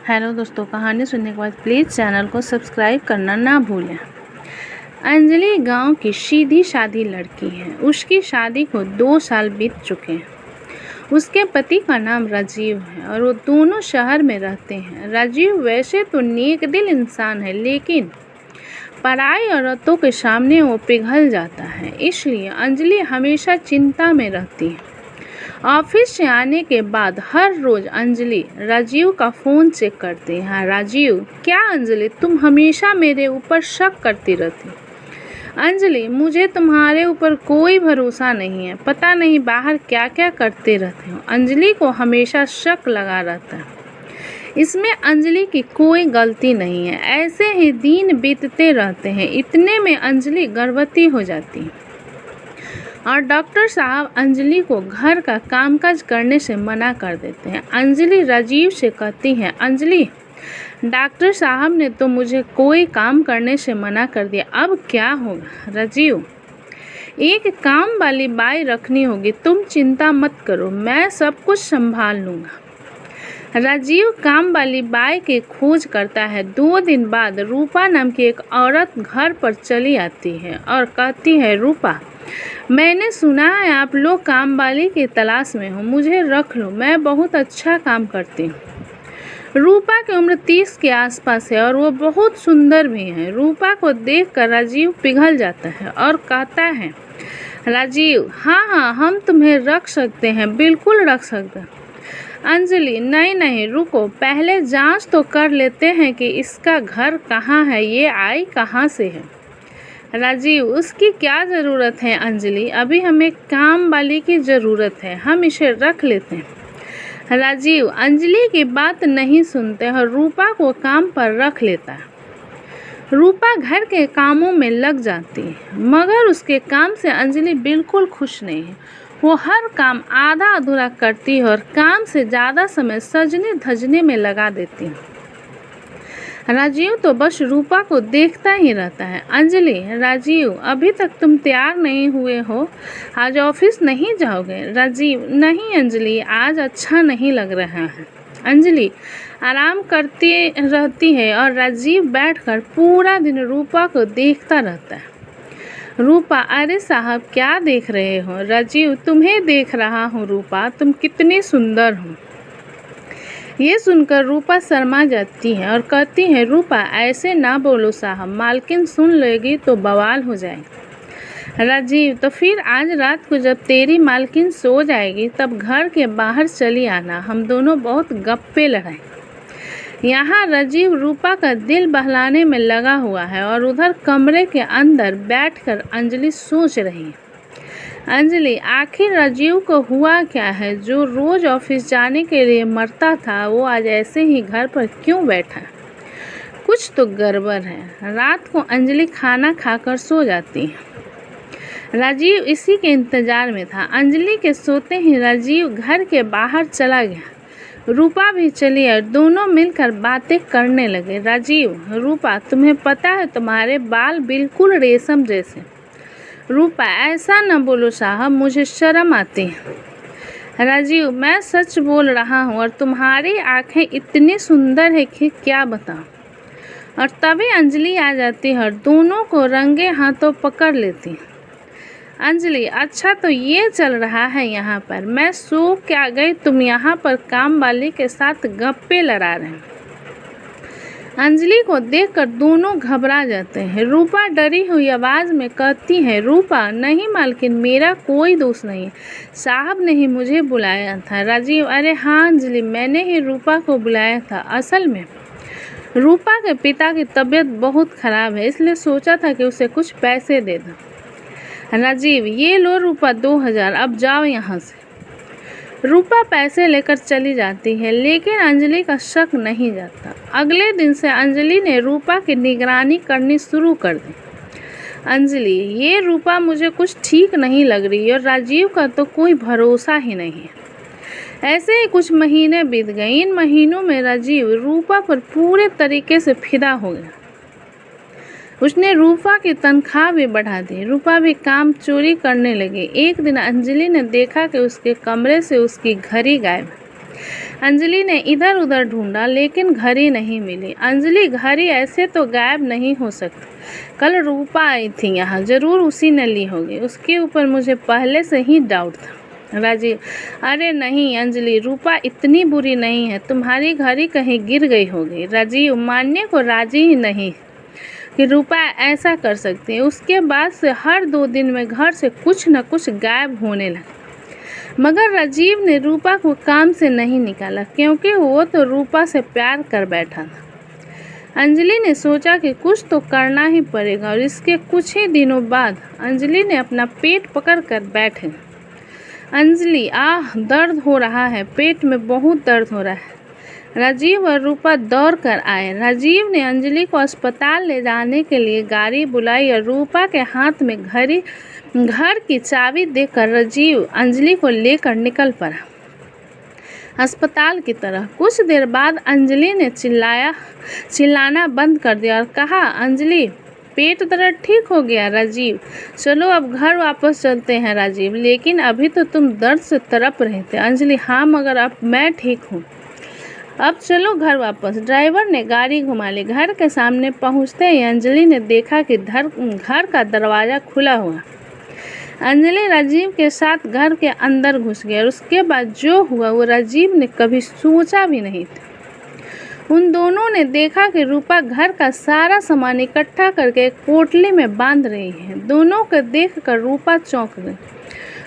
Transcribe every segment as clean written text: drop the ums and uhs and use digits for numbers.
Hello दोस्तों, कहानी सुनने के बाद प्लीज़ चैनल को सब्सक्राइब करना ना भूलें। अंजलि गांव की सीधी सादी लड़की है। उसकी शादी को 2 साल बीत चुके हैं। उसके पति का नाम राजीव है और वो दोनों शहर में रहते हैं। राजीव वैसे तो नेक दिल इंसान है, लेकिन पराई औरतों के सामने वो पिघल जाता है। इसलिए अंजलि हमेशा चिंता में रहती है। ऑफिस से आने के बाद हर रोज अंजलि राजीव का फ़ोन चेक करती है। हाँ राजीव, क्या अंजलि, तुम हमेशा मेरे ऊपर शक करती रहती। अंजलि, मुझे तुम्हारे ऊपर कोई भरोसा नहीं है। पता नहीं बाहर क्या क्या करते रहते हो। अंजलि को हमेशा शक लगा रहता है। इसमें अंजलि की कोई गलती नहीं है। ऐसे ही दिन बीतते रहते हैं। इतने में अंजलि गर्भवती हो जाती है और डॉक्टर साहब अंजलि को घर का कामकाज करने से मना कर देते हैं। अंजलि राजीव से कहती है, अंजलि, डॉक्टर साहब ने तो मुझे कोई काम करने से मना कर दिया, अब क्या होगा। राजीव, एक काम वाली बाई रखनी होगी, तुम चिंता मत करो, मैं सब कुछ संभाल लूँगा। राजीव काम वाली बाई की खोज करता है। 2 दिन बाद रूपा नाम की एक औरत घर पर चली आती है और कहती है, रूपा, मैंने सुना है आप लोग काम वाली की तलाश में हो, मुझे रख लो, मैं बहुत अच्छा काम करती हूँ। रूपा की उम्र 30 के आसपास है और वो बहुत सुंदर भी है। रूपा को देखकर राजीव पिघल जाता है और कहता है, राजीव, हाँ, हम तुम्हें रख सकते हैं, बिल्कुल रख सकते हैं। अंजलि, नहीं, रुको, पहले जांच तो कर लेते हैं कि इसका घर कहाँ है, ये आई कहाँ से है। राजीव, उसकी क्या ज़रूरत है अंजलि, अभी हमें काम वाली की ज़रूरत है, हम इसे रख लेते हैं। राजीव अंजलि की बात नहीं सुनते और रूपा को काम पर रख लेता है। रूपा घर के कामों में लग जाती है, मगर उसके काम से अंजलि बिल्कुल खुश नहीं है। वो हर काम आधा अधूरा करती है और काम से ज़्यादा समय सजने धजने में लगा देती है। राजीव तो बस रूपा को देखता ही रहता है। अंजलि, राजीव, अभी तक तुम तैयार नहीं हुए हो, आज ऑफिस नहीं जाओगे। राजीव, नहीं अंजलि, आज अच्छा नहीं लग रहा है। अंजलि आराम करती रहती है और राजीव बैठकर पूरा दिन रूपा को देखता रहता है। रूपा, अरे साहब, क्या देख रहे हो। राजीव, तुम्हें देख रहा हूँ रूपा, तुम कितनी सुंदर हो। ये सुनकर रूपा शर्मा जाती है और कहती है, रूपा ऐसे ना बोलो साहब, मालकिन सुन लेगी तो बवाल हो जाएगी। राजीव, तो फिर आज रात को जब तेरी मालकिन सो जाएगी तब घर के बाहर चली आना, हम दोनों बहुत गप्पे लड़ाएं। यहाँ राजीव रूपा का दिल बहलाने में लगा हुआ है और उधर कमरे के अंदर बैठकर अंजलि सोच रही है। अंजलि, आखिर राजीव को हुआ क्या है, जो रोज ऑफिस जाने के लिए मरता था, वो आज ऐसे ही घर पर क्यों बैठा। कुछ तो गड़बड़ है। रात को अंजलि खाना खाकर सो जाती है। राजीव इसी के इंतजार में था। अंजलि के सोते ही राजीव घर के बाहर चला गया। रूपा भी चली और दोनों मिलकर बातें करने लगे। राजीव, रूपा, तुम्हें पता है तुम्हारे बाल बिल्कुल रेशम जैसे। रूपा, ऐसा न बोलो साहब, मुझे शर्म आती है। राजीव, मैं सच बोल रहा हूँ और तुम्हारी आंखें इतनी सुंदर है कि क्या बताऊँ। और तभी अंजलि आ जाती है और दोनों को रंगे हाथों पकड़ लेती है। अंजलि, अच्छा तो ये चल रहा है यहाँ पर, मैं सो क्या गई, तुम यहाँ पर काम वाली के साथ गप्पे लड़ा रहे हैं। अंजलि को देखकर दोनों घबरा जाते हैं। रूपा डरी हुई आवाज़ में कहती है, रूपा, नहीं मालकिन, मेरा कोई दोष नहीं, साहब ने ही मुझे बुलाया था। राजीव, अरे हाँ अंजलि, मैंने ही रूपा को बुलाया था। असल में रूपा के पिता की तबीयत बहुत ख़राब है, इसलिए सोचा था कि उसे कुछ पैसे दे दो। राजीव, ये लो रूपा 2000, अब जाओ यहाँ से। रूपा पैसे लेकर चली जाती है, लेकिन अंजलि का शक नहीं जाता। अगले दिन से अंजलि ने रूपा की निगरानी करनी शुरू कर दी। अंजलि, ये रूपा मुझे कुछ ठीक नहीं लग रही और राजीव का तो कोई भरोसा ही नहीं है। ऐसे ही कुछ महीने बीत गए। इन महीनों में राजीव रूपा पर पूरे तरीके से फिदा हो गया। उसने रूपा की तनख्वाह भी बढ़ा दी। रूपा भी काम चोरी करने लगी। एक दिन अंजलि ने देखा कि उसके कमरे से उसकी घड़ी गायब। अंजलि ने इधर उधर ढूंढा लेकिन घड़ी नहीं मिली। अंजलि, घड़ी ऐसे तो गायब नहीं हो सकती। कल रूपा आई थी यहाँ, जरूर उसी ने ली होगी। उसके ऊपर मुझे पहले से ही डाउट था। राजीव, अरे नहीं अंजलि, रूपा इतनी बुरी नहीं है। तुम्हारी घड़ी कहीं गिर गई होगी। राजीव मानने को राजी ही नहीं कि रूपा ऐसा कर सकती है। उसके बाद से हर 2 दिन में घर से कुछ न कुछ गायब होने लगा। मगर राजीव ने रूपा को काम से नहीं निकाला क्योंकि वो तो रूपा से प्यार कर बैठा था। अंजलि ने सोचा कि कुछ तो करना ही पड़ेगा और इसके कुछ ही दिनों बाद अंजलि ने अपना पेट पकड़ कर बैठे। अंजलि, आह, दर्द हो रहा है, पेट में बहुत दर्द हो रहा है। राजीव और रूपा दौड़ कर आए। राजीव ने अंजलि को अस्पताल ले जाने के लिए गाड़ी बुलाई और रूपा के हाथ में घर की चाबी देकर राजीव अंजलि को लेकर निकल पड़ा अस्पताल की तरफ। कुछ देर बाद अंजलि ने चिल्लाना बंद कर दिया और कहा, अंजलि, पेट दर्द ठीक हो गया? राजीव, चलो अब घर वापस चलते हैं। राजीव, लेकिन अभी तो तुम दर्द से तड़प रहे थे। अंजलि, हाँ, मगर अब मैं ठीक हूँ। अब चलो घर वापस। ड्राइवर ने गाड़ी घुमा ली। घर के सामने पहुंचते ही अंजलि ने देखा कि घर का दरवाज़ा खुला हुआ। अंजलि राजीव के साथ घर के अंदर घुस गई और उसके बाद जो हुआ वो राजीव ने कभी सोचा भी नहीं था। उन दोनों ने देखा कि रूपा घर का सारा सामान इकट्ठा करके एक पोटली में बांध रही है। दोनों को देखकर रूपा चौंक गई।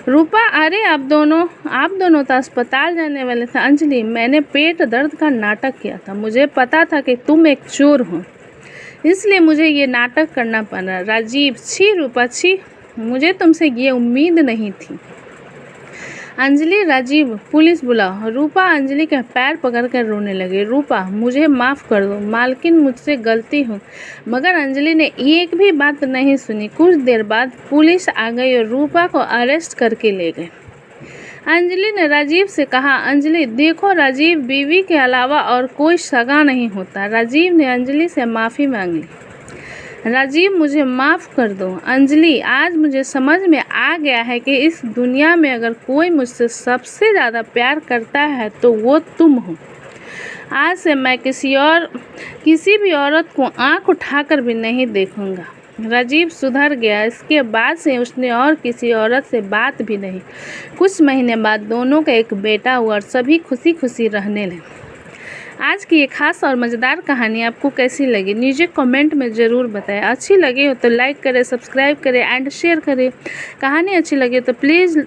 रूपा, अरे आप दोनों तो अस्पताल जाने वाले थे। अंजलि, मैंने पेट दर्द का नाटक किया था। मुझे पता था कि तुम एक चोर हो, इसलिए मुझे ये नाटक करना पड़ा। राजीव, छी रूपा, छी, मुझे तुमसे ये उम्मीद नहीं थी। अंजलि, राजीव, पुलिस बुलाओ। रूपा अंजलि के पैर पकड़कर रोने लगी। रूपा, मुझे माफ़ कर दो मालकिन, मुझसे गलती हो। मगर अंजलि ने एक भी बात नहीं सुनी। कुछ देर बाद पुलिस आ गई और रूपा को अरेस्ट करके ले गए। अंजलि ने राजीव से कहा, अंजलि, देखो राजीव, बीवी के अलावा और कोई सगा नहीं होता। राजीव ने अंजलि से माफ़ी मांग ली। राजीव, मुझे माफ़ कर दो। अंजलि, आज मुझे समझ में आ गया है कि इस दुनिया में अगर कोई मुझसे सबसे ज़्यादा प्यार करता है तो वो तुम हो। आज से मैं किसी भी औरत को आंख उठाकर भी नहीं देखूंगा। राजीव सुधर गया। इसके बाद से उसने और किसी औरत से बात भी नहीं। कुछ महीने बाद दोनों का एक बेटा हुआ और सभी खुशी खुशी रहने लगे। आज की ये खास और मज़ेदार कहानी आपको कैसी लगी नीचे कमेंट में ज़रूर बताएं। अच्छी लगी हो तो लाइक करें, सब्सक्राइब करें एंड शेयर करें। कहानी अच्छी लगी तो प्लीज़